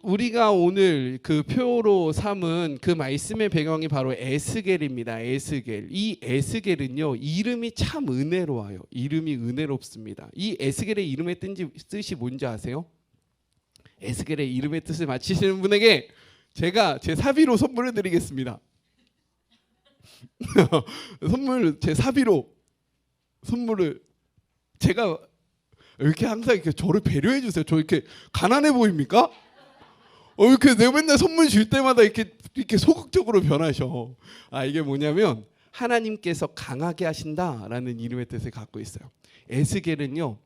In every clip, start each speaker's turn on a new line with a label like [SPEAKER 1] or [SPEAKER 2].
[SPEAKER 1] 우리가 오늘 그 표로 삼은 그 말씀의 배경이 바로 에스겔입니다. 에스겔. 이 에스겔은요, 이름이 참 은혜로워요. 이름이 은혜롭습니다. 이 에스겔의 이름의 뜻이 뭔지 아세요? 에스겔의 이름의 뜻을 맞히시는 분에게 제가 제 사비로 선물을 드리겠습니다. 제 사비로 선물을 제가 이렇게 항상 이렇게 저를 배려해 주세요. 저 이렇게 가난해 보입니까? 이렇게 내가 맨날 선물 줄 때마다 이렇게 소극적으로 변하셔. 이게 뭐냐면 하나님께서 강하게 하신다라는 이름의 뜻을 갖고 있어요. 에스겔은요,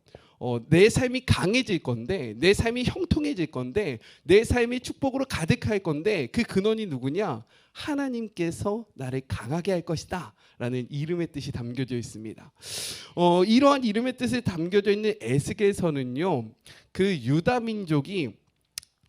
[SPEAKER 1] 내 삶이 강해질 건데, 내 삶이 형통해질 건데, 내 삶이 축복으로 가득할 건데, 그 근원이 누구냐? 하나님께서 나를 강하게 할 것이다 라는 이름의 뜻이 담겨져 있습니다. 이러한 이름의 뜻이 담겨져 있는 에스겔서는요, 그 유다 민족이,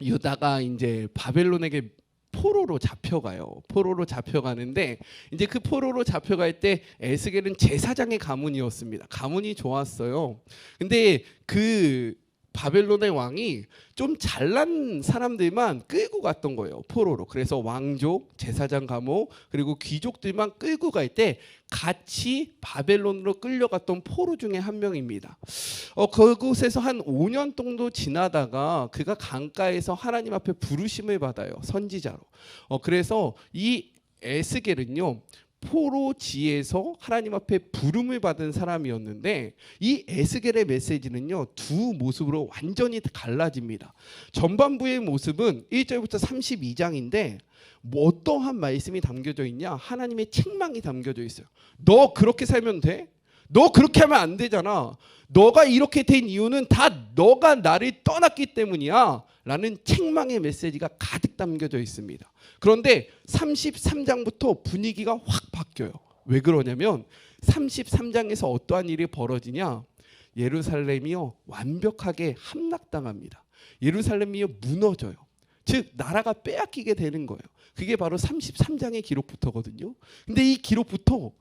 [SPEAKER 1] 유다가 이제 바벨론에게 포로로 잡혀가요. 포로로 잡혀가는데, 이제 그 포로로 잡혀갈 때 에스겔은 제사장의 가문이었습니다. 가문이 좋았어요. 근데 그 바벨론의 왕이 좀 잘난 사람들만 끌고 갔던 거예요, 포로로. 그래서 왕족, 제사장 가목, 그리고 귀족들만 끌고 갈 때 같이 바벨론으로 끌려갔던 포로 중에 한 명입니다. 그곳에서 한 5년 정도 지나다가 그가 강가에서 하나님 앞에 부르심을 받아요, 선지자로. 그래서 이 에스겔은요, 포로지에서 하나님 앞에 부름을 받은 사람이었는데, 이 에스겔의 메시지는요, 두 모습으로 완전히 갈라집니다. 전반부의 모습은 1절부터 32장인데 어떠한 말씀이 담겨져 있냐? 하나님의 책망이 담겨져 있어요. 너 그렇게 살면 돼? 너 그렇게 하면 안 되잖아. 너가 이렇게 된 이유는 다 너가 나를 떠났기 때문이야 라는 책망의 메시지가 가득 담겨져 있습니다. 그런데 33장부터 분위기가 확 바뀌어요. 왜 그러냐면 33장에서 어떠한 일이 벌어지냐? 예루살렘이요, 완벽하게 함락당합니다. 예루살렘이요, 무너져요. 즉 나라가 빼앗기게 되는 거예요. 그게 바로 33장의 기록부터거든요. 근데 이 기록부터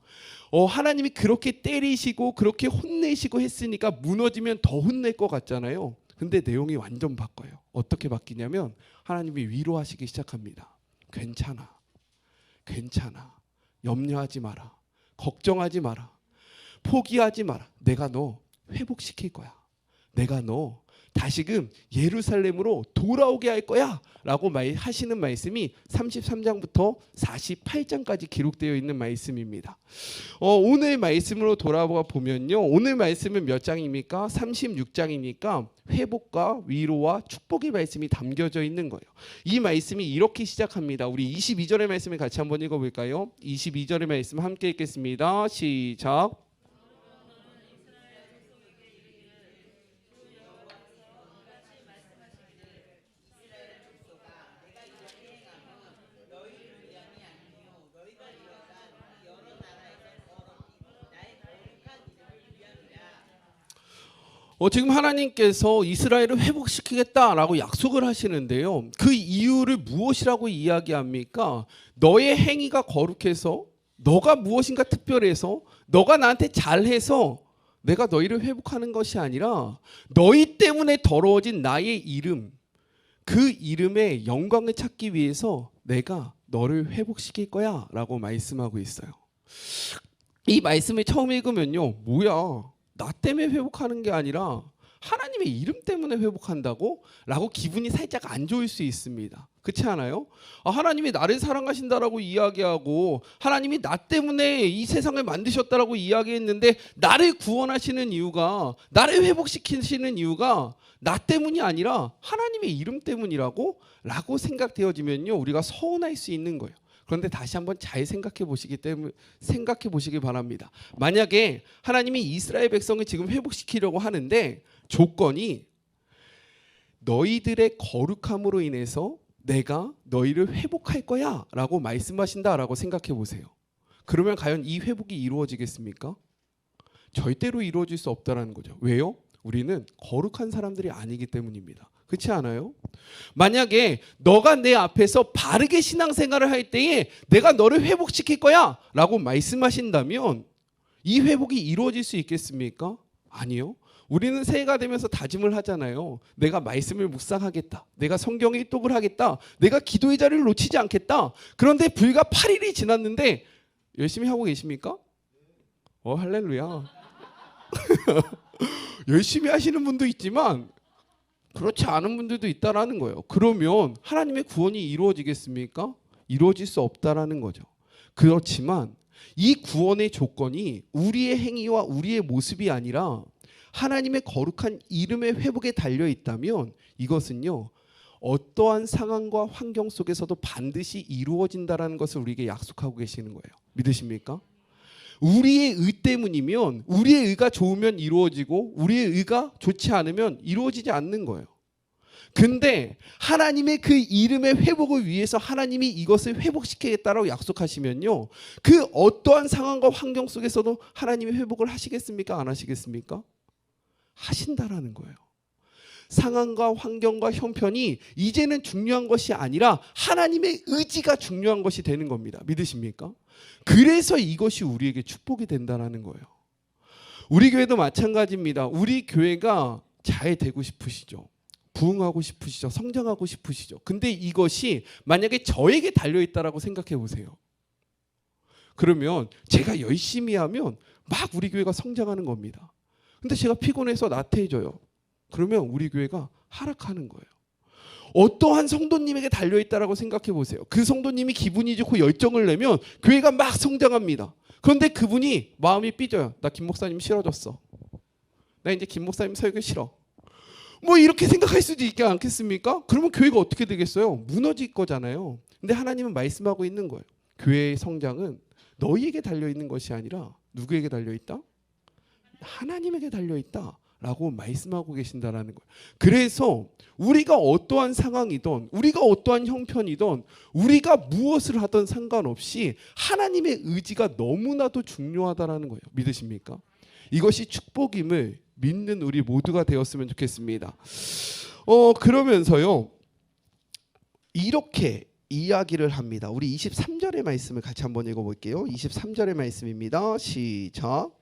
[SPEAKER 1] 하나님이 그렇게 때리시고 그렇게 혼내시고 했으니까 무너지면 더 혼낼 것 같잖아요. 근데 내용이 완전 바뀌어요. 어떻게 바뀌냐면 하나님이 위로하시기 시작합니다. 괜찮아. 괜찮아. 염려하지 마라. 걱정하지 마라. 포기하지 마라. 내가 너 회복시킬 거야. 내가 너 다시금 예루살렘으로 돌아오게 할 거야 라고 하시는 말씀이 33장부터 48장까지 기록되어 있는 말씀입니다. 오늘 말씀으로 돌아가 보면요, 오늘 말씀은 몇 장입니까? 36장이니까 회복과 위로와 축복의 말씀이 담겨져 있는 거예요. 이 말씀이 이렇게 시작합니다. 우리 22절의 말씀을 같이 한번 읽어볼까요? 22절의 말씀 함께 읽겠습니다. 시작. 지금 하나님께서 이스라엘을 회복시키겠다라고 약속을 하시는데요, 그 이유를 무엇이라고 이야기합니까? 너의 행위가 거룩해서, 너가 무엇인가 특별해서, 너가 나한테 잘해서 내가 너희를 회복하는 것이 아니라 너희 때문에 더러워진 나의 이름, 그 이름의 영광을 찾기 위해서 내가 너를 회복시킬 거야 라고 말씀하고 있어요. 이 말씀을 처음 읽으면요, 뭐야, 나 때문에 회복하는 게 아니라 하나님의 이름 때문에 회복한다고? 라고 기분이 살짝 안 좋을 수 있습니다. 그렇지 않아요? 하나님이 나를 사랑하신다라고 이야기하고 하나님이 나 때문에 이 세상을 만드셨다라고 이야기했는데, 나를 구원하시는 이유가, 나를 회복시키시는 이유가 나 때문이 아니라 하나님의 이름 때문이라고? 라고 생각되어지면요, 우리가 서운할 수 있는 거예요. 그런데 다시 한번 잘 생각해 보시기 바랍니다. 만약에 하나님이 이스라엘 백성을 지금 회복시키려고 하는데 조건이 너희들의 거룩함으로 인해서 내가 너희를 회복할 거야 라고 말씀하신다라고 생각해 보세요. 그러면 과연 이 회복이 이루어지겠습니까? 절대로 이루어질 수 없다는 거죠. 왜요? 우리는 거룩한 사람들이 아니기 때문입니다. 그렇지 않아요? 만약에 너가 내 앞에서 바르게 신앙생활을 할 때에 내가 너를 회복시킬 거야 라고 말씀하신다면 이 회복이 이루어질 수 있겠습니까? 아니요. 우리는 새해가 되면서 다짐을 하잖아요. 내가 말씀을 묵상하겠다. 내가 성경에 입독을 하겠다. 내가 기도의 자리를 놓치지 않겠다. 그런데 불과 8일이 지났는데 열심히 하고 계십니까? 할렐루야. 열심히 하시는 분도 있지만 그렇지 않은 분들도 있다라는 거예요. 그러면 하나님의 구원이 이루어지겠습니까? 이루어질 수 없다라는 거죠. 그렇지만 이 구원의 조건이 우리의 행위와 우리의 모습이 아니라 하나님의 거룩한 이름의 회복에 달려 있다면 이것은요, 어떠한 상황과 환경 속에서도 반드시 이루어진다라는 것을 우리에게 약속하고 계시는 거예요. 믿으십니까? 우리의 의 때문이면, 우리의 의가 좋으면 이루어지고 우리의 의가 좋지 않으면 이루어지지 않는 거예요. 근데 하나님의 그 이름의 회복을 위해서 하나님이 이것을 회복시키겠다라고 약속하시면요, 그 어떠한 상황과 환경 속에서도 하나님이 회복을 하시겠습니까? 안 하시겠습니까? 하신다라는 거예요. 상황과 환경과 형편이 이제는 중요한 것이 아니라 하나님의 의지가 중요한 것이 되는 겁니다. 믿으십니까? 그래서 이것이 우리에게 축복이 된다는 거예요. 우리 교회도 마찬가지입니다. 우리 교회가 잘 되고 싶으시죠? 부흥하고 싶으시죠? 성장하고 싶으시죠? 근데 이것이 만약에 저에게 달려있다라고 생각해 보세요. 그러면 제가 열심히 하면 막 우리 교회가 성장하는 겁니다. 근데 제가 피곤해서 나태해져요. 그러면 우리 교회가 하락하는 거예요. 어떠한 성도님에게 달려있다라고 생각해 보세요. 그 성도님이 기분이 좋고 열정을 내면 교회가 막 성장합니다. 그런데 그분이 마음이 삐져요. 나 김 목사님 싫어졌어. 나 이제 김 목사님 설교 싫어. 뭐 이렇게 생각할 수도 있지 않겠습니까? 그러면 교회가 어떻게 되겠어요? 무너질 거잖아요. 근데 하나님은 말씀하고 있는 거예요. 교회의 성장은 너희에게 달려있는 것이 아니라 누구에게 달려있다? 하나님에게 달려있다 라고 말씀하고 계신다라는 거예요. 그래서 우리가 어떠한 상황이든 우리가 어떠한 형편이든 우리가 무엇을 하든 상관없이 하나님의 의지가 너무나도 중요하다라는 거예요. 믿으십니까? 이것이 축복임을 믿는 우리 모두가 되었으면 좋겠습니다. 그러면서요, 이렇게 이야기를 합니다. 우리 23절의 말씀을 같이 한번 읽어볼게요. 23절의 말씀입니다. 시작.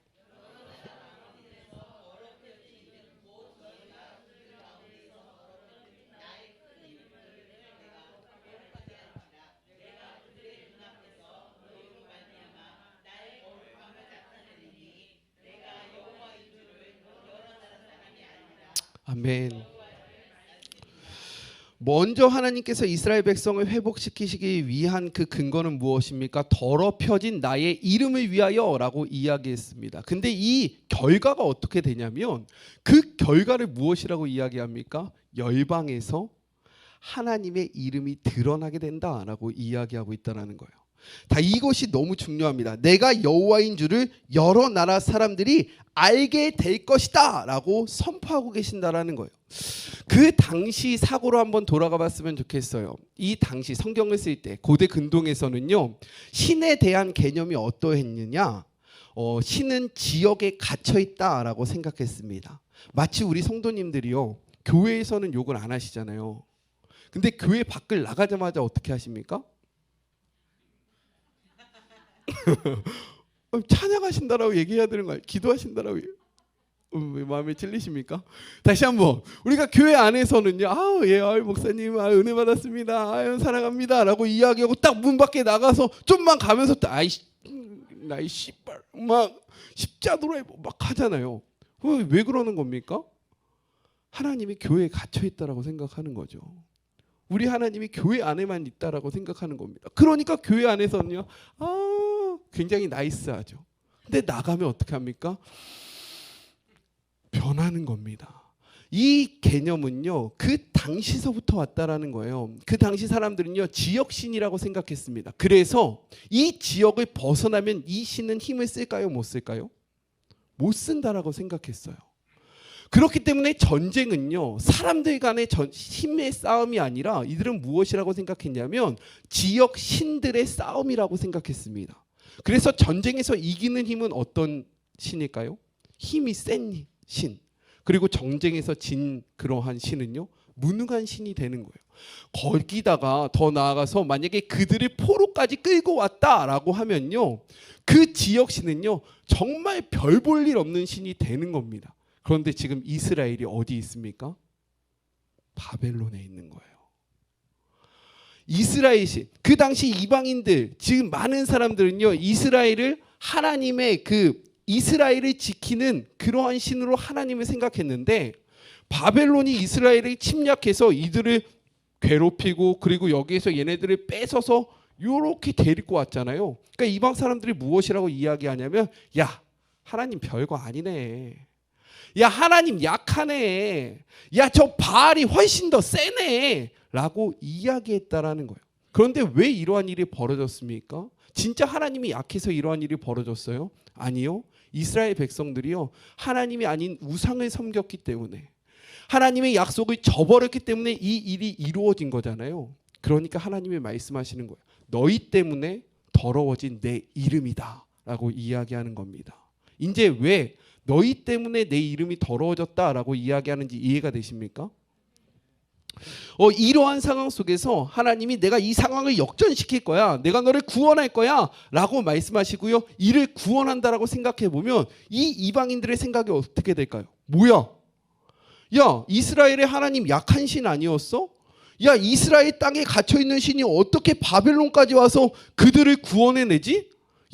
[SPEAKER 1] 아멘. 먼저 하나님께서 이스라엘 백성을 회복시키시기 위한 그 근거는 무엇입니까? 더럽혀진 나의 이름을 위하여 라고 이야기했습니다. 근데 이 결과가 어떻게 되냐면 그 결과를 무엇이라고 이야기합니까? 열방에서 하나님의 이름이 드러나게 된다라고 이야기하고 있다는 거예요. 다 이것이 너무 중요합니다. 내가 여호와인 줄을 여러 나라 사람들이 알게 될 것이다 라고 선포하고 계신다라는 거예요. 그 당시 사고로 한번 돌아가 봤으면 좋겠어요. 이 당시 성경을 쓸 때 고대 근동에서는요, 신에 대한 개념이 어떠했느냐, 신은 지역에 갇혀 있다라고 생각했습니다. 마치 우리 성도님들이요, 교회에서는 욕을 안 하시잖아요. 근데 교회 밖을 나가자마자 어떻게 하십니까? 찬양하신다라고 얘기해야 되는 거예요. 기도하신다라고. 마음에 찔리십니까? 다시 한번, 우리가 교회 안에서는요, 목사님 은혜 받았습니다, 사랑합니다 라고 이야기하고 딱 문 밖에 나가서 좀만 가면서 나이 씨발 막 십자도라이 막 하잖아요. 왜 그러는 겁니까? 하나님이 교회에 갇혀 있다라고 생각하는 거죠. 우리 하나님이 교회 안에만 있다라고 생각하는 겁니다. 그러니까 교회 안에서는요, 굉장히 나이스하죠. 근데 나가면 어떻게 합니까? 변하는 겁니다. 이 개념은요, 그 당시서부터 왔다라는 거예요. 그 당시 사람들은요, 지역신이라고 생각했습니다. 그래서 이 지역을 벗어나면 이 신은 힘을 쓸까요? 못 쓸까요? 못 쓴다라고 생각했어요. 그렇기 때문에 전쟁은요, 사람들 간의 힘의 싸움이 아니라 이들은 무엇이라고 생각했냐면 지역 신들의 싸움이라고 생각했습니다. 그래서 전쟁에서 이기는 힘은 어떤 신일까요? 힘이 센 신. 그리고 전쟁에서 진 그러한 신은요, 무능한 신이 되는 거예요. 거기다가 더 나아가서 만약에 그들을 포로까지 끌고 왔다라고 하면요, 그 지역 신은요, 정말 별 볼 일 없는 신이 되는 겁니다. 그런데 지금 이스라엘이 어디 있습니까? 바벨론에 있는 거예요. 이스라엘신, 그 당시 이방인들, 지금 많은 사람들은요, 이스라엘을 하나님의 그 이스라엘을 지키는 그러한 신으로 하나님을 생각했는데, 바벨론이 이스라엘을 침략해서 이들을 괴롭히고, 그리고 여기에서 얘네들을 뺏어서 이렇게 데리고 왔잖아요. 그러니까 이방 사람들이 무엇이라고 이야기하냐면, 야, 하나님 별거 아니네. 야, 하나님 약하네. 야, 저 바알이 훨씬 더 세네. 라고 이야기했다라는 거예요. 그런데 왜 이러한 일이 벌어졌습니까? 진짜 하나님이 약해서 이러한 일이 벌어졌어요? 아니요. 이스라엘 백성들이요, 하나님이 아닌 우상을 섬겼기 때문에, 하나님의 약속을 저버렸기 때문에 이 일이 이루어진 거잖아요. 그러니까 하나님이 말씀하시는 거예요. 너희 때문에 더러워진 내 이름이다 라고 이야기하는 겁니다. 이제 왜 너희 때문에 내 이름이 더러워졌다라고 이야기하는지 이해가 되십니까? 이러한 상황 속에서 하나님이 내가 이 상황을 역전시킬 거야, 내가 너를 구원할 거야 라고 말씀하시고요, 이를 구원한다라고 생각해 보면 이 이방인들의 생각이 어떻게 될까요? 뭐야? 야, 이스라엘의 하나님 약한 신 아니었어? 야, 이스라엘 땅에 갇혀있는 신이 어떻게 바벨론까지 와서 그들을 구원해내지?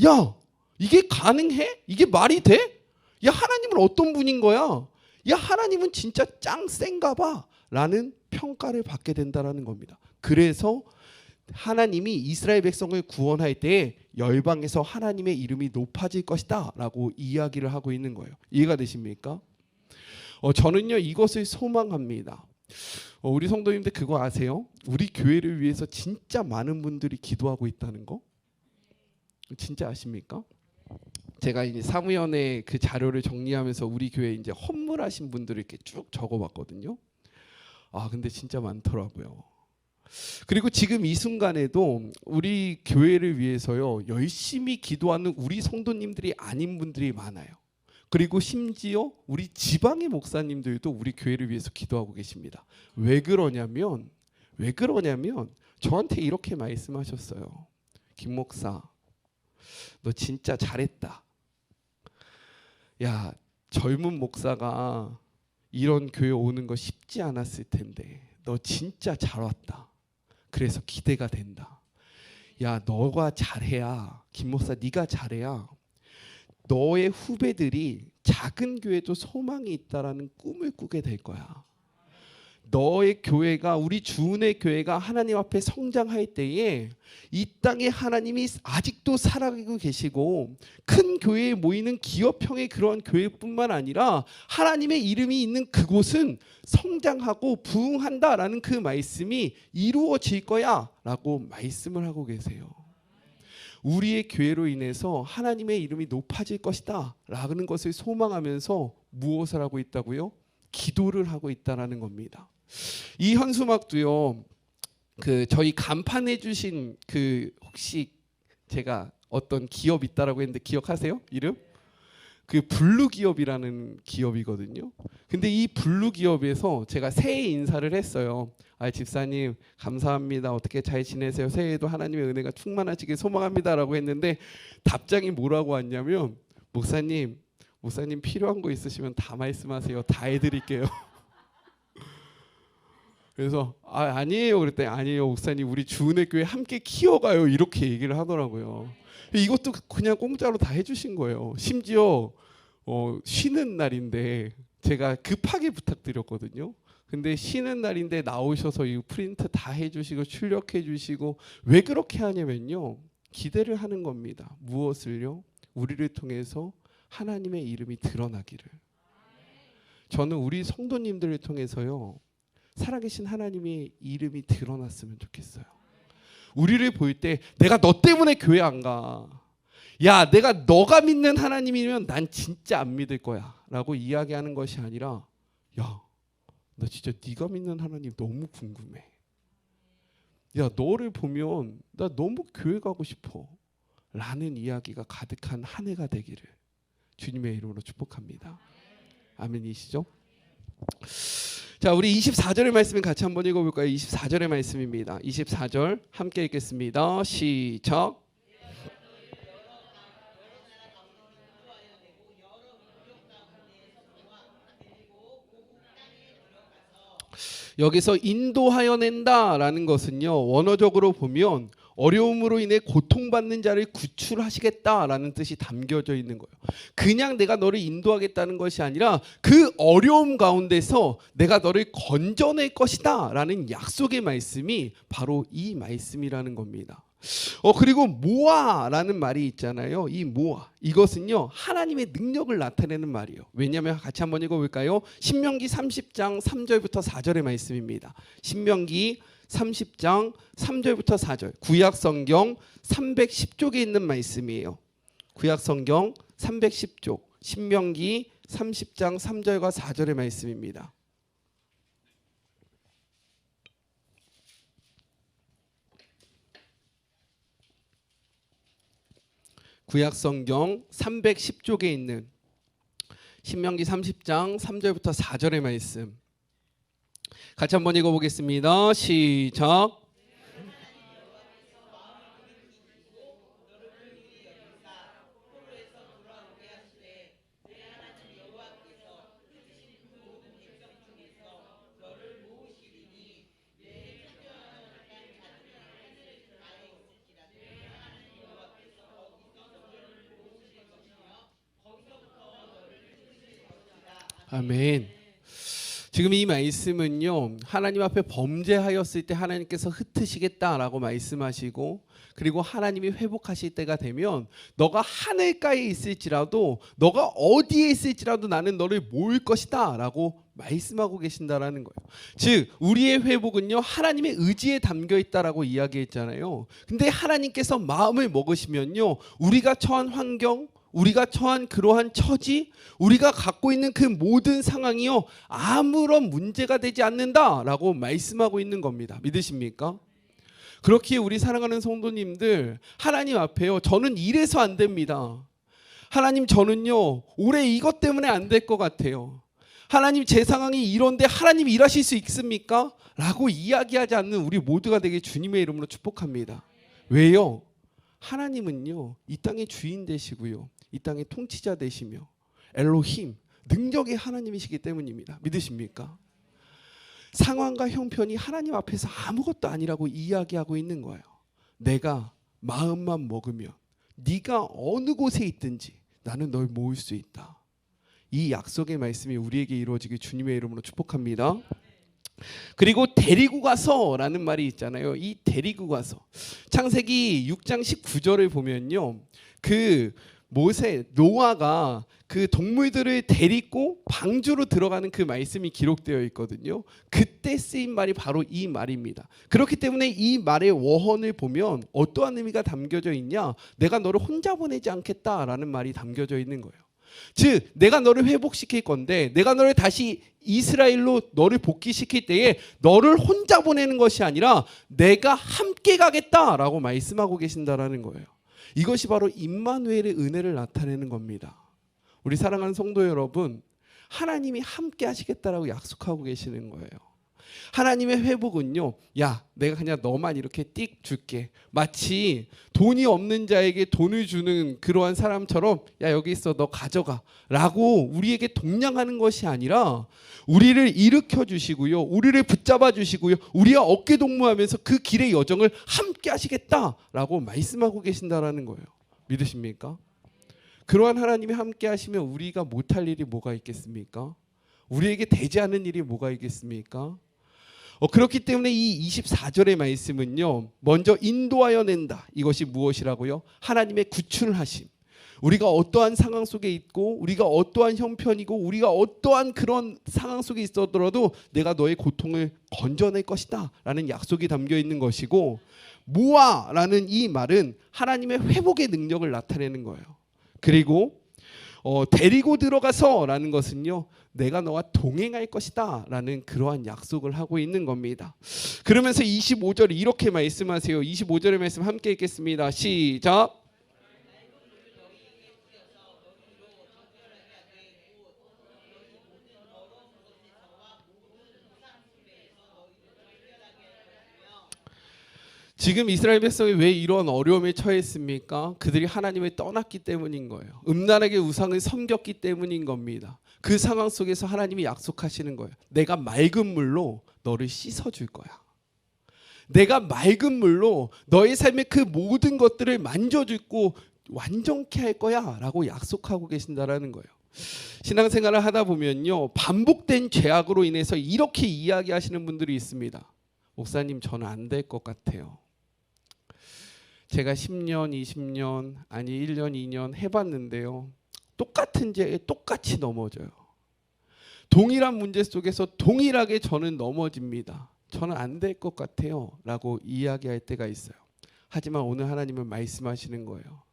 [SPEAKER 1] 야, 이게 가능해? 이게 말이 돼? 야, 하나님은 어떤 분인 거야? 야, 하나님은 진짜 짱 센가 봐 라는 평가를 받게 된다는 겁니다. 그래서 하나님이 이스라엘 백성을 구원할 때 열방에서 하나님의 이름이 높아질 것이다 라고 이야기를 하고 있는 거예요. 이해가 되십니까? 저는요, 이것을 소망합니다. 우리 성도님들 그거 아세요? 우리 교회를 위해서 진짜 많은 분들이 기도하고 있다는 거? 진짜 아십니까? 제가 이제 사무연의 그 자료를 정리하면서 우리 교회 이제 헌물하신 분들을 이렇게 쭉 적어봤거든요. 근데 진짜 많더라고요. 그리고 지금 이 순간에도 우리 교회를 위해서요, 열심히 기도하는 우리 성도님들이 아닌 분들이 많아요. 그리고 심지어 우리 지방의 목사님들도 우리 교회를 위해서 기도하고 계십니다. 왜 그러냐면 저한테 이렇게 말씀하셨어요. 김 목사, 너 진짜 잘했다. 야, 젊은 목사가 이런 교회 오는 거 쉽지 않았을 텐데 너 진짜 잘 왔다. 그래서 기대가 된다. 야, 너가 잘해야, 김 목사 네가 잘해야 너의 후배들이 작은 교회도 소망이 있다라는 꿈을 꾸게 될 거야. 너의 교회가, 우리 주은의 교회가 하나님 앞에 성장할 때에 이 땅에 하나님이 아직도 살아가고 계시고 큰 교회에 모이는 기업형의 그런 교회뿐만 아니라 하나님의 이름이 있는 그곳은 성장하고 부흥한다라는 그 말씀이 이루어질 거야 라고 말씀을 하고 계세요. 우리의 교회로 인해서 하나님의 이름이 높아질 것이다 라는 것을 소망하면서 무엇을 하고 있다고요? 기도를 하고 있다라는 겁니다. 이 현수막도요, 그 저희 간판해 주신 그 혹시 제가 어떤 기업 있다라고 했는데 기억하세요? 이름? 그 블루 기업이라는 기업이거든요. 근데 이 블루 기업에서 제가 새해 인사를 했어요. 집사님 감사합니다. 어떻게 잘 지내세요? 새해에도 하나님의 은혜가 충만하시길 소망합니다라고 했는데 답장이 뭐라고 왔냐면, 목사님 필요한 거 있으시면 다 말씀하세요. 다 해드릴게요. 그래서 아니에요 그랬더니, 아니에요 목사님, 우리 주은혜 교회 함께 키워가요, 이렇게 얘기를 하더라고요. 이것도 그냥 공짜로 다 해주신 거예요. 심지어 쉬는 날인데 제가 급하게 부탁드렸거든요. 근데 쉬는 날인데 나오셔서 이 프린트 다 해주시고 출력해 주시고, 왜 그렇게 하냐면요, 기대를 하는 겁니다. 무엇을요? 우리를 통해서 하나님의 이름이 드러나기를. 저는 우리 성도님들을 통해서요, 살아계신 하나님의 이름이 드러났으면 좋겠어요. 우리를 볼 때 내가 너 때문에 교회 안 가, 야 내가 너가 믿는 하나님이면 난 진짜 안 믿을 거야 라고 이야기하는 것이 아니라, 야 나 진짜 네가 믿는 하나님 너무 궁금해, 야 너를 보면 나 너무 교회 가고 싶어 라는 이야기가 가득한 한 해가 되기를 주님의 이름으로 축복합니다. 아멘이시죠? 자, 우리 24절의 말씀 같이 한번 읽어볼까요? 24절의 말씀입니다. 24절 함께 읽겠습니다. 시작. 여기서 인도하여 낸다라는 것은요, 원어적으로 보면 어려움으로 인해 고통받는 자를 구출하시겠다라는 뜻이 담겨져 있는 거예요. 그냥 내가 너를 인도하겠다는 것이 아니라 그 어려움 가운데서 내가 너를 건져낼 것이다 라는 약속의 말씀이 바로 이 말씀이라는 겁니다. 그리고 모아라는 말이 있잖아요. 이 모아, 이것은요 하나님의 능력을 나타내는 말이에요. 왜냐하면 같이 한번 읽어볼까요? 신명기 30장 3절부터 4절의 말씀입니다. 신명기 30장 3절부터 4절, 구약성경 310쪽에 있는 말씀이에요. 구약성경 310쪽, 신명기 30장 3절과 4절의 말씀입니다. 구약성경 310쪽에 있는 신명기 30장 3절부터 4절의 말씀 같이 한번 읽어보겠습니다. 시작. 아멘. 지금 이 말씀은요 하나님 앞에 범죄하였을 때 하나님께서 흩으시겠다라고 말씀하시고, 그리고 하나님이 회복하실 때가 되면 너가 하늘가에 있을지라도 너가 어디에 있을지라도 나는 너를 모을 것이다 라고 말씀하고 계신다라는 거예요. 즉 우리의 회복은요 하나님의 의지에 담겨 있다라고 이야기했잖아요. 근데 하나님께서 마음을 먹으시면요 우리가 처한 환경, 우리가 처한 그러한 처지, 우리가 갖고 있는 그 모든 상황이요 아무런 문제가 되지 않는다라고 말씀하고 있는 겁니다. 믿으십니까? 그렇기에 우리 사랑하는 성도님들, 하나님 앞에요 저는 이래서 안 됩니다. 하나님 저는요 올해 이것 때문에 안 될 것 같아요. 하나님 제 상황이 이런데 하나님 일하실 수 있습니까? 라고 이야기하지 않는 우리 모두가 되게 주님의 이름으로 축복합니다. 왜요? 하나님은요 이 땅의 주인 되시고요 이 땅의 통치자 되시며 엘로힘 능력의 하나님이시기 때문입니다. 믿으십니까? 상황과 형편이 하나님 앞에서 아무것도 아니라고 이야기하고 있는 거예요. 내가 마음만 먹으면 네가 어느 곳에 있든지 나는 널 모을 수 있다. 이 약속의 말씀이 우리에게 이루어지길 주님의 이름으로 축복합니다. 그리고 데리고 가서라는 말이 있잖아요. 이 데리고 가서 창세기 6장 19절을 보면요 그 노아가 그 동물들을 데리고 방주로 들어가는 그 말씀이 기록되어 있거든요. 그때 쓰인 말이 바로 이 말입니다. 그렇기 때문에 이 말의 원어를 보면 어떠한 의미가 담겨져 있냐, 내가 너를 혼자 보내지 않겠다라는 말이 담겨져 있는 거예요. 즉 내가 너를 회복시킬 건데 내가 너를 다시 이스라엘로 너를 복귀시킬 때에 너를 혼자 보내는 것이 아니라 내가 함께 가겠다라고 말씀하고 계신다라는 거예요. 이것이 바로 임마누엘의 은혜를 나타내는 겁니다. 우리 사랑하는 성도 여러분, 하나님이 함께 하시겠다라고 약속하고 계시는 거예요. 하나님의 회복은요 야 내가 그냥 너만 이렇게 띡 줄게, 마치 돈이 없는 자에게 돈을 주는 그러한 사람처럼 야 여기 있어 너 가져가 라고 우리에게 동냥하는 것이 아니라 우리를 일으켜 주시고요 우리를 붙잡아 주시고요 우리와 어깨 동무하면서 그 길의 여정을 함께 하시겠다라고 말씀하고 계신다라는 거예요. 믿으십니까? 그러한 하나님이 함께 하시면 우리가 못할 일이 뭐가 있겠습니까? 우리에게 되지 않은 일이 뭐가 있겠습니까? 그렇기 때문에 이 24절의 말씀은요 먼저 인도하여 낸다. 이것이 무엇이라고요? 하나님의 구출하심. 우리가 어떠한 상황 속에 있고 우리가 어떠한 형편이고 우리가 어떠한 그런 상황 속에 있었더라도 내가 너의 고통을 건져낼 것이다 라는 약속이 담겨 있는 것이고, 모아라는 이 말은 하나님의 회복의 능력을 나타내는 거예요. 그리고 데리고 들어가서 라는 것은요 내가 너와 동행할 것이다 라는 그러한 약속을 하고 있는 겁니다. 그러면서 25절에 이렇게 말씀하세요. 25절의 말씀 함께 읽겠습니다. 시작. 지금 이스라엘 백성이 왜 이런 어려움에 처했습니까? 그들이 하나님을 떠났기 때문인 거예요. 음란하게 우상을 섬겼기 때문인 겁니다. 그 상황 속에서 하나님이 약속하시는 거예요. 내가 맑은 물로 너를 씻어줄 거야. 내가 맑은 물로 너의 삶의 그 모든 것들을 만져주고 완전케 할 거야 라고 약속하고 계신다라는 거예요. 신앙생활을 하다 보면요, 반복된 죄악으로 인해서 이렇게 이야기하시는 분들이 있습니다. 목사님, 저는 안 될 것 같아요. 제가 10년, 20년, 아니 1년, 2년 해봤는데요, 똑같은 죄에 똑같이 넘어져요. 동일한 문제 속에서 동일하게 저는 넘어집니다. 저는 안 될 것 같아요 라고 이야기할 때가 있어요. 하지만 오늘 하나님은 말씀하시는 거예요.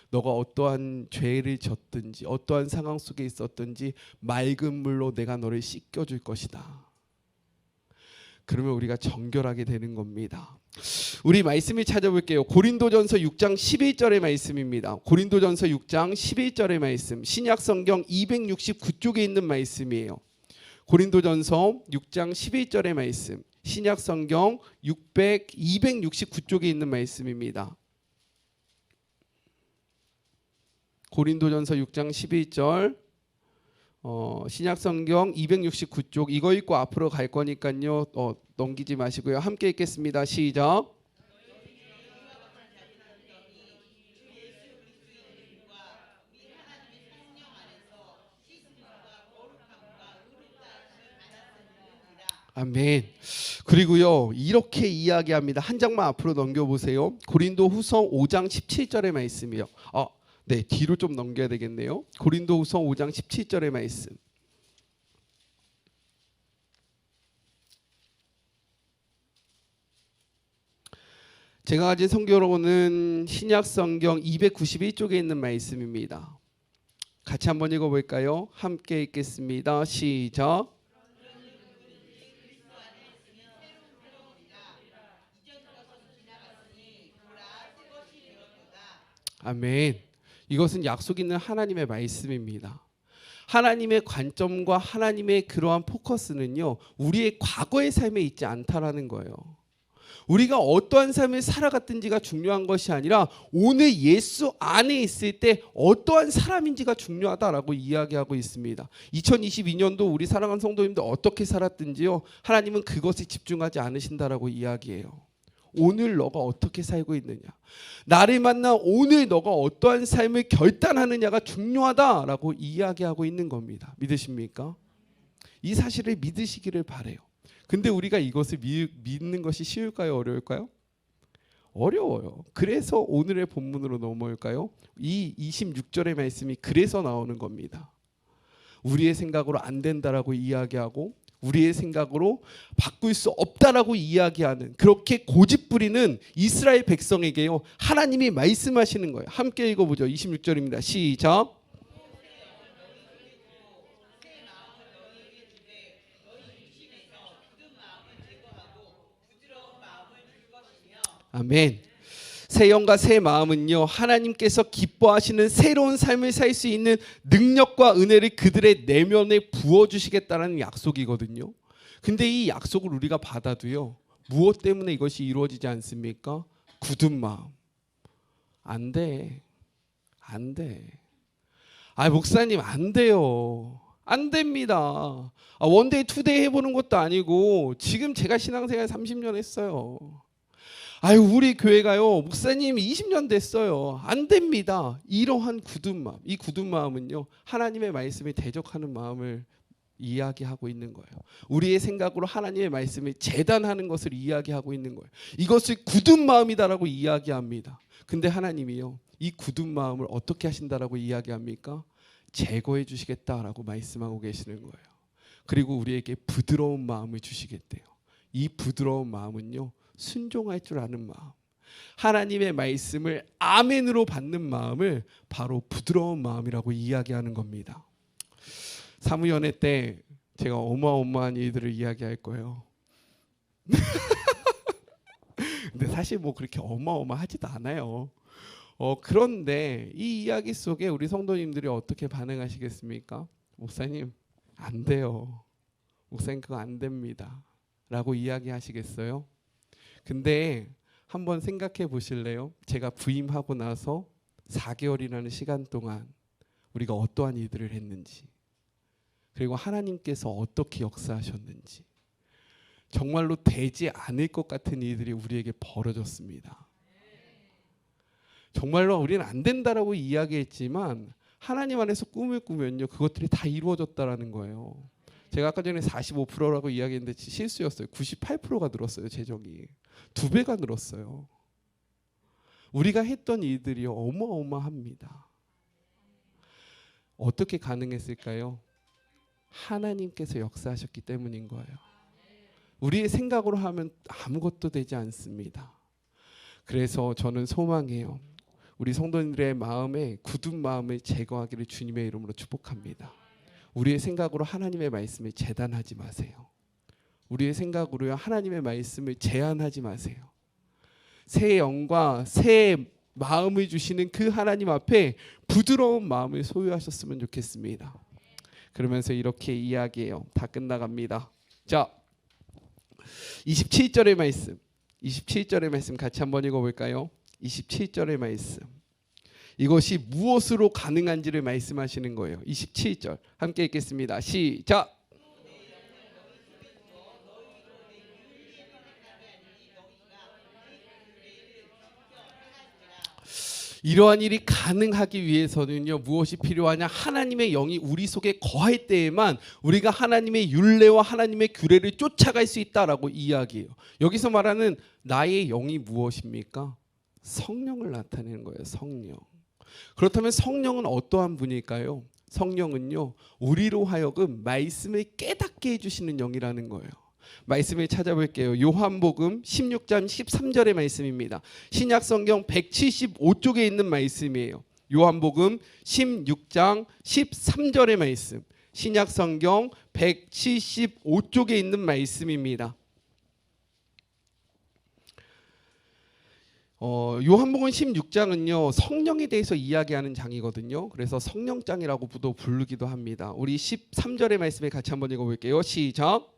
[SPEAKER 1] 너가 어떠한 죄를 졌든지 어떠한 상황 속에 있었든지 맑은 물로 내가 너를 씻겨줄 것이다. 그러면 우리가 정결하게 되는 겁니다. 우리 말씀을 찾아볼게요. 고린도전서 6장 11절의 말씀입니다. 고린도전서 6장 11절의 말씀, 신약성경 269쪽에 있는 말씀이에요. 고린도전서 6장 11절의 말씀, 신약성경 269쪽에 있는 말씀입니다. 고린도전서 6장 11절, 신약성경 269쪽, 이거 읽고 앞으로 갈 거니까요, 넘기지 마시고요. 함께 읽겠습니다. 시작. 아멘. 그리고요, 이렇게 이야기합니다. 한 장만 앞으로 넘겨보세요. 고린도후서 5장 17절의 말씀이요. 네, 뒤로 좀 넘겨야 되겠네요. 고린도후서 5장 17절의 말씀. 제가 가진 성경으로는 신약성경 291쪽에 있는 말씀입니다. 같이 한번 읽어볼까요? 함께 읽겠습니다. 시작. 아멘. 이것은 약속 있는 하나님의 말씀입니다. 하나님의 관점과 하나님의 그러한 포커스는요, 우리의 과거의 삶에 있지 않다라는 거예요. 우리가 어떠한 삶을 살아갔든지가 중요한 것이 아니라 오늘 예수 안에 있을 때 어떠한 사람인지가 중요하다라고 이야기하고 있습니다. 2022년도 우리 사랑하는 성도님들 어떻게 살았든지요, 하나님은 그것에 집중하지 않으신다라고 이야기해요. 오늘 너가 어떻게 살고 있느냐, 나를 만나 오늘 너가 어떠한 삶을 결단하느냐가 중요하다라고 이야기하고 있는 겁니다. 믿으십니까? 이 사실을 믿으시기를 바래요. 근데 우리가 이것을 믿는 것이 쉬울까요? 어려울까요? 어려워요. 그래서 오늘의 본문으로 넘어올까요? 이 26절의 말씀이 그래서 나오는 겁니다. 우리의 생각으로 안 된다라고 이야기하고 우리의 생각으로 바꿀 수 없다라고 이야기하는, 그렇게 고집부리는 이스라엘 백성에게요, 하나님이 말씀하시는 거예요. 함께 읽어보죠. 26절입니다. 시작. 아멘. 새 영과 새 마음은요, 하나님께서 기뻐하시는 새로운 삶을 살 수 있는 능력과 은혜를 그들의 내면에 부어주시겠다는 약속이거든요. 근데 이 약속을 우리가 받아도요, 무엇 때문에 이것이 이루어지지 않습니까? 굳은 마음. 안 돼. 안 돼. 목사님 안 돼요. 안 됩니다. 원데이 투데이 해보는 것도 아니고 지금 제가 신앙생활 30년 했어요. 우리 교회가요, 목사님 20년 됐어요. 안 됩니다. 이러한 굳은 마음, 이 굳은 마음은요, 하나님의 말씀에 대적하는 마음을 이야기하고 있는 거예요. 우리의 생각으로 하나님의 말씀을 재단하는 것을 이야기하고 있는 거예요. 이것을 굳은 마음이다라고 이야기합니다. 근데 하나님이요, 이 굳은 마음을 어떻게 하신다라고 이야기합니까? 제거해 주시겠다라고 말씀하고 계시는 거예요. 그리고 우리에게 부드러운 마음을 주시겠대요. 이 부드러운 마음은요, 순종할 줄 아는 마음, 하나님의 말씀을 아멘으로 받는 마음을 바로 부드러운 마음이라고 이야기하는 겁니다. 사무연회 때 제가 어마어마한 일들을 이야기할 거예요. 근데 사실 뭐 그렇게 어마어마하지도 않아요. 그런데 이 이야기 속에 우리 성도님들이 어떻게 반응하시겠습니까? 목사님 안 돼요. 목사님 그거 안 됩니다. 라고 이야기하시겠어요? 근데 한번 생각해 보실래요? 제가 부임하고 나서 4개월이라는 시간 동안 우리가 어떠한 일들을 했는지. 그리고 하나님께서 어떻게 역사하셨는지, 정말로 되지 않을 것 같은 일들이 우리에게 벌어졌습니다. 정말로 우리는 안 된다라고 이야기했지만 하나님 안에서 꿈을 꾸면요, 그것들이 다 이루어졌다라는 거예요. 제가 아까 전에 45%라고 이야기했는데 실수였어요. 98%가 늘었어요. 재정이 2배가 늘었어요. 우리가 했던 일들이 어마어마합니다. 어떻게 가능했을까요? 하나님께서 역사하셨기 때문인 거예요. 우리의 생각으로 하면 아무것도 되지 않습니다. 그래서 저는 소망해요. 우리 성도님들의 마음에 굳은 마음을 제거하기를 주님의 이름으로 축복합니다. 우리의 생각으로 하나님의 말씀을 제단하지 마세요. 우리의 생각으로 하나님의 말씀을 제한하지 마세요. 새 영과 새 마음을 주시는 그 하나님 앞에 부드러운 마음을 소유하셨으면 좋겠습니다. 그러면서 이렇게 이야기해요. 다 끝나갑니다. 자, 27절의 말씀, 27절의 말씀 같이 한번 읽어볼까요? 27절의 말씀, 이것이 무엇으로 가능한지를 말씀하시는 거예요. 27절 함께 읽겠습니다. 시작. 이러한 일이 가능하기 위해서는요, 무엇이 필요하냐? 하나님의 영이 우리 속에 거할 때에만 우리가 하나님의 율례와 하나님의 규례를 쫓아갈 수 있다라고 이야기해요. 여기서 말하는 나의 영이 무엇입니까? 성령을 나타내는 거예요. 성령. 그렇다면 성령은 어떠한 분일까요? 성령은요, 우리로 하여금 말씀을 깨닫게 해주시는 영이라는 거예요. 말씀을 찾아볼게요. 요한복음 16장 13절의 말씀입니다. 신약성경 175쪽에 있는 말씀이에요. 요한복음 16장 13절의 말씀, 신약성경 175쪽에 있는 말씀입니다. 요한복음 16장은요, 성령에 대해서 이야기하는 장이거든요. 그래서 성령장이라고도 부르기도 합니다. 우리 13절의 말씀을 같이 한번 읽어볼게요. 시작.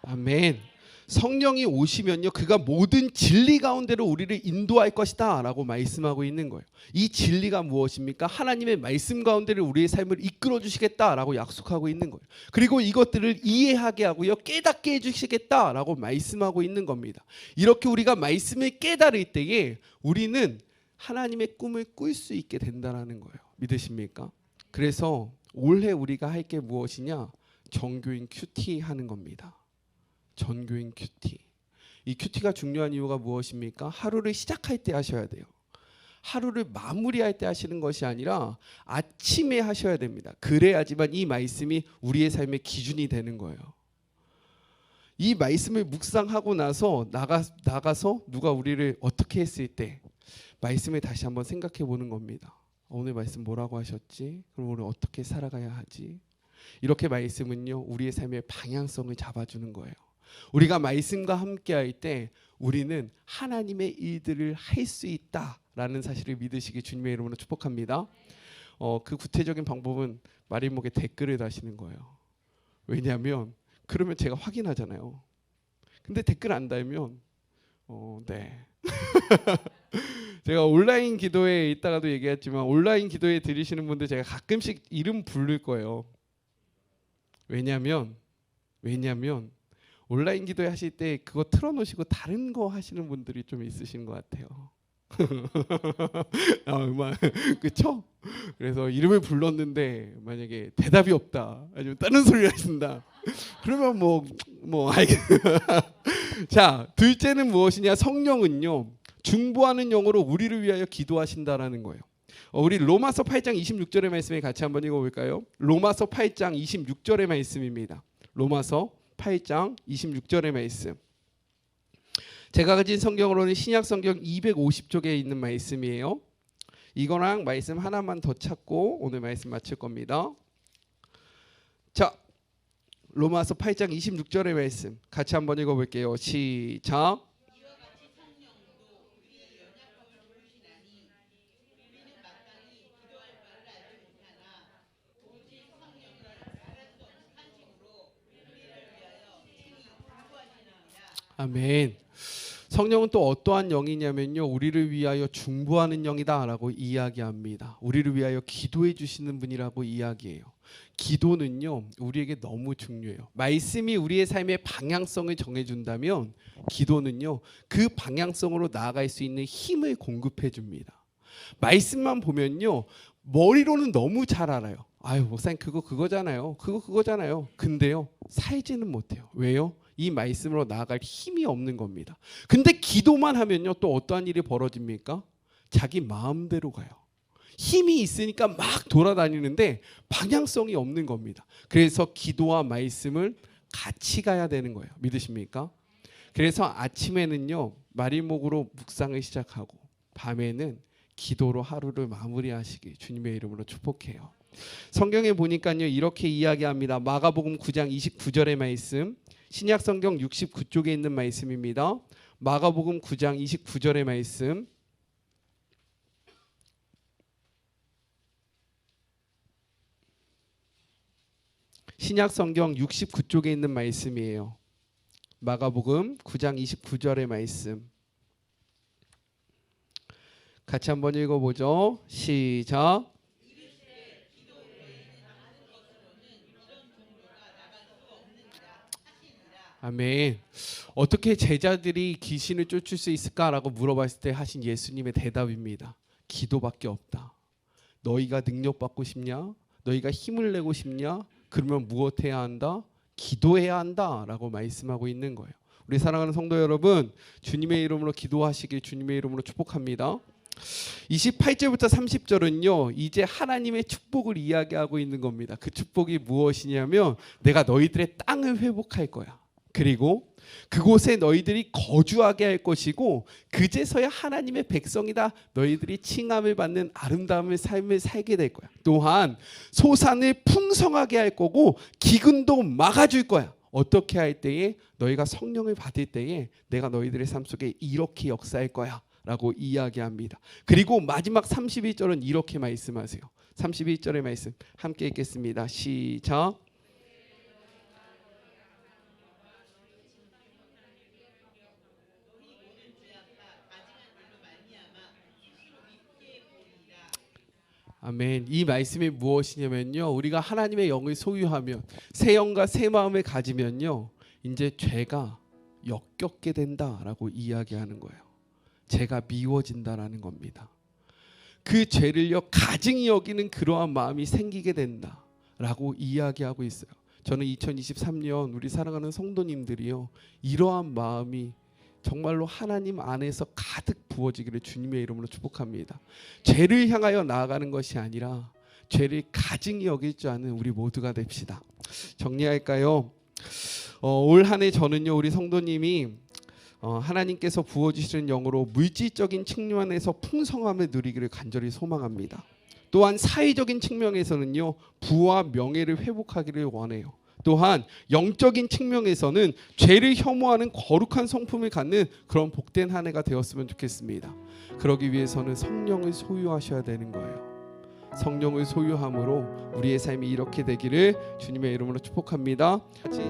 [SPEAKER 1] 아멘. 성령이 오시면요, 그가 모든 진리 가운데로 우리를 인도할 것이다 라고 말씀하고 있는 거예요. 이 진리가 무엇입니까? 하나님의 말씀 가운데를 우리의 삶을 이끌어 주시겠다 라고 약속하고 있는 거예요. 그리고 이것들을 이해하게 하고요, 깨닫게 해주시겠다 라고 말씀하고 있는 겁니다. 이렇게 우리가 말씀을 깨달을 때에 우리는 하나님의 꿈을 꿀 수 있게 된다는 거예요. 믿으십니까? 그래서 올해 우리가 할 게 무엇이냐? 전교인 큐티 하는 겁니다. 전교인 큐티. 이 큐티가 중요한 이유가 무엇입니까? 하루를 시작할 때 하셔야 돼요. 하루를 마무리할 때 하시는 것이 아니라 아침에 하셔야 됩니다. 그래야지만 이 말씀이 우리의 삶의 기준이 되는 거예요. 이 말씀을 묵상하고 나서 나가서 누가 우리를 어떻게 했을 때 말씀을 다시 한번 생각해 보는 겁니다. 오늘 말씀 뭐라고 하셨지? 그럼 우리 어떻게 살아가야 하지? 이렇게 말씀은요, 우리의 삶의 방향성을 잡아주는 거예요. 우리가 말씀과 함께할 때 우리는 하나님의 일들을 할 수 있다라는 사실을 믿으시기 주님의 이름으로 축복합니다. 그 구체적인 방법은 마리목에 댓글을 다시는 거예요. 왜냐하면 그러면 제가 확인하잖아요. 근데 댓글 안 달면 네. 제가 온라인 기도에 있다가도 얘기했지만 온라인 기도에 들으시는 분들 제가 가끔씩 이름 부를 거예요. 왜냐하면 온라인 기도회 하실 때 그거 틀어놓으시고 다른 거 하시는 분들이 좀 있으신 것 같아요. 그렇죠? 그래서 이름을 불렀는데 만약에 대답이 없다, 아니면 다른 소리를 하신다, 그러면 자, 둘째는 무엇이냐? 성령은요, 중보하는 영으로 우리를 위하여 기도하신다라는 거예요. 우리 로마서 8장 26절의 말씀에 같이 한번 읽어볼까요? 로마서 8장 26절의 말씀입니다. 로마서 8장 26절의 말씀. 제가 가진 성경으로는 신약 성경 250쪽에 있는 말씀이에요. 이거랑 말씀 하나만 더 찾고 오늘 말씀 마칠 겁니다. 자, 로마서 8장 26절의 말씀 같이 한번 읽어볼게요. 시작. 아멘. 성령은 또 어떠한 영이냐면요, 우리를 위하여 중보하는 영이다라고 이야기합니다. 우리를 위하여 기도해 주시는 분이라고 이야기해요. 기도는요, 우리에게 너무 중요해요. 말씀이 우리의 삶의 방향성을 정해준다면 기도는요, 그 방향성으로 나아갈 수 있는 힘을 공급해 줍니다. 말씀만 보면요, 머리로는 너무 잘 알아요. 아유, 목사님 그거잖아요. 그거잖아요. 근데요, 살지는 못해요. 왜요? 이 말씀으로 나아갈 힘이 없는 겁니다. 근데 기도만 하면요, 또 어떠한 일이 벌어집니까? 자기 마음대로 가요. 힘이 있으니까 막 돌아다니는데 방향성이 없는 겁니다. 그래서 기도와 말씀을 같이 가야 되는 거예요. 믿으십니까? 그래서 아침에는요, 마리목으로 묵상을 시작하고 밤에는 기도로 하루를 마무리하시기 주님의 이름으로 축복해요. 성경에 보니까요, 이렇게 이야기합니다. 마가복음 9장 29절의 말씀, 신약 성경 69쪽에 있는 말씀입니다. 마가복음 9장 29절의 말씀. 신약 성경 69쪽에 있는 말씀이에요. 마가복음 9장 29절의 말씀. 같이 한번 읽어보죠. 시작. 아멘. 어떻게 제자들이 귀신을 쫓을 수 있을까라고 물어봤을 때 하신 예수님의 대답입니다. 기도밖에 없다. 너희가 능력받고 싶냐? 너희가 힘을 내고 싶냐? 그러면 무엇해야 한다? 기도해야 한다라고 말씀하고 있는 거예요. 우리 사랑하는 성도 여러분, 주님의 이름으로 기도하시길 주님의 이름으로 축복합니다. 28절부터 30절은요, 이제 하나님의 축복을 이야기하고 있는 겁니다. 그 축복이 무엇이냐면 내가 너희들의 땅을 회복할 거야. 그리고 그곳에 너희들이 거주하게 할 것이고 그제서야 하나님의 백성이다, 너희들이 칭함을 받는 아름다운 삶을 살게 될 거야. 또한 소산을 풍성하게 할 거고 기근도 막아줄 거야. 어떻게 할 때에? 너희가 성령을 받을 때에 내가 너희들의 삶 속에 이렇게 역사할 거야 라고 이야기합니다. 그리고 마지막 31절은 이렇게 말씀하세요. 31절의 말씀 함께 읽겠습니다. 시작. 아멘. 이 말씀이 무엇이냐면요, 우리가 하나님의 영을 소유하면, 새 영과 새 마음을 가지면요, 이제 죄가 역겹게 된다라고 이야기하는 거예요. 죄가 미워진다라는 겁니다. 그 죄를요, 가증히 여기는 그러한 마음이 생기게 된다라고 이야기하고 있어요. 저는 2023년 우리 사랑하는 성도님들이요, 이러한 마음이 정말로 하나님 안에서 가득 부어지기를 주님의 이름으로 축복합니다. 죄를 향하여 나아가는 것이 아니라 죄를 가증히 여길 줄 아는 우리 모두가 됩시다. 정리할까요? 올 한 해 저는요, 우리 성도님이 하나님께서 부어주시는 영으로 물질적인 측면에서 풍성함을 누리기를 간절히 소망합니다. 또한 사회적인 측면에서는요, 부와 명예를 회복하기를 원해요. 또한 영적인 측면에서는 죄를 혐오하는 거룩한 성품을 갖는 그런 복된 한 해가 되었으면 좋겠습니다. 그러기 위해서는 성령을 소유하셔야 되는 거예요. 성령을 소유함으로 우리의 삶이 이렇게 되기를 주님의 이름으로 축복합니다. 같이